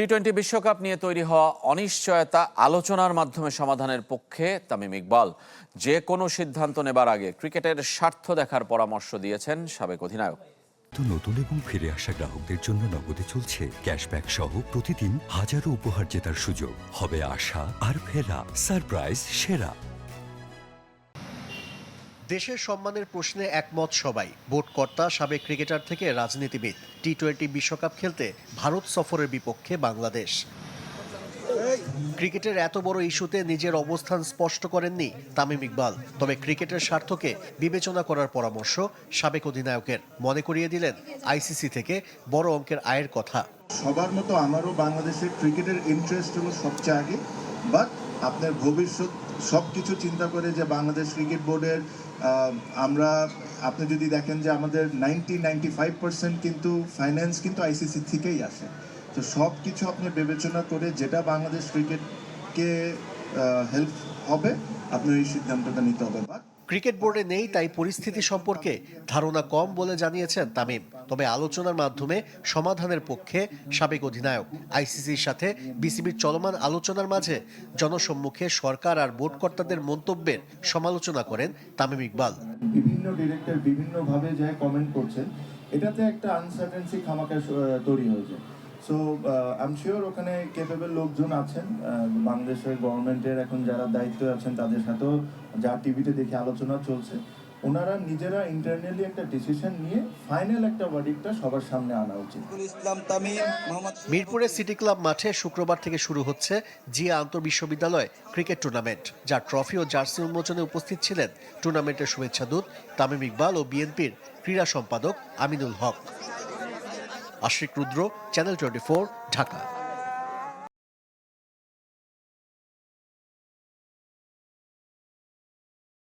টি-20 বিশ্বকাপ নিয়ে তৈরি হওয়া অনিশ্চয়তা আলোচনার মাধ্যমে সমাধানের পক্ষে তামিম ইকবাল। যে কোনো সিদ্ধান্ত নেবার আগে ক্রিকেটের স্বার্থ দেখার পরামর্শ দিয়েছেন সাবেক অধিনায়ক। নতুন এবং ফিরে আসা গ্রাহকদের জন্য নগদে চলছে ক্যাশব্যাক সহ প্রতিদিন হাজারো উপহার জেতার সুযোগ। হবে আশা আর ফেরা, সারপ্রাইজ সেরা। দেশের সম্মানের প্রশ্নে একমত সবাই, বোর্ড কর্তা সাবেক ক্রিকেটার থেকে রাজনীতিবিদ। টি-20 বিশ্বকাপ খেলতে ভারত সফরের বিপক্ষে বাংলাদেশ। ক্রিকেটের এত বড় ইস্যুতে নিজের অবস্থান স্পষ্ট করেননি তামিম ইকবাল, তবে ক্রিকেটের স্বার্থকে বিবেচনা করার পরামর্শ সাবেক অধিনায়কের। মনে করিয়ে দিলেন আইসিসি থেকে বড় অঙ্কের আয়ের কথা। সবার মতো আমারও বাংলাদেশের ক্রিকেটের ইন্টারেস্ট হলো সবচেয়ে আগে, বাট আপনার ভবিষ্যৎ সবকিছু চিন্তা করে যে বাংলাদেশ ক্রিকেট বোর্ডের আপনি যদি দেখেন যে আমাদের 95% কিন্তু ফাইন্যান্স কিন্তু আইসিসি থেকেই আসে। তো সব কিছু আপনি বিবেচনা করে যেটা বাংলাদেশ ক্রিকেটকে হেল্প হবে আপনার এই সিদ্ধান্তটা নিতে হবে। ক্রিকেট বোর্ডে নেই তাই পরিস্থিতি সম্পর্কে ধারণা কম বলে জানিয়েছেন তামিম, তবে আলোচনার মাধ্যমে সমাধানের পক্ষে সাবেক অধিনায়ক। আইসিসির সাথে বিসিবির চলমান আলোচনার মাঝে জনসম্মুখে সরকার আর বোর্ড কর্তাদের মন্তব্যের সমালোচনা করেন তামিম ইকবাল। বিভিন্ন ডিরেক্টর বিভিন্নভাবে যে কমেন্ট করছেন, এটাতে একটা আনসার্টেনসি খামাখা তৈরি হয়ে যায়। সো আই এম শিওর ওখানে ক্যাপেবল লোকজন আছেন, বাংলাদেশের গভর্নমেন্টের এখন যারা দায়িত্বে আছেন তাদের সাথেও যা টিভিতে দেখে আলোচনা চলছে, ওনারা নিজেরা ইন্টারনালি একটা ডিসিশন নিয়ে ফাইনাল একটা ভার্ডিক্টটা সবার সামনে আনা উচিত। মিরপুরের সিটি ক্লাব মাঠে শুক্রবার থেকে শুরু হচ্ছে জিয়া আন্তঃবিশ্ববিদ্যালয় ক্রিকেট টুর্নামেন্ট, যার ট্রফি ও জার্সি উন্মোচনে উপস্থিত ছিলেন টুর্নামেন্টের শুভেচ্ছাদূত তামিম ইকবাল ও বিএনপির ক্রীড়া সম্পাদক আমিনুল হক। আশিক রুদ্র, চ্যানেল 24, ঢাকা।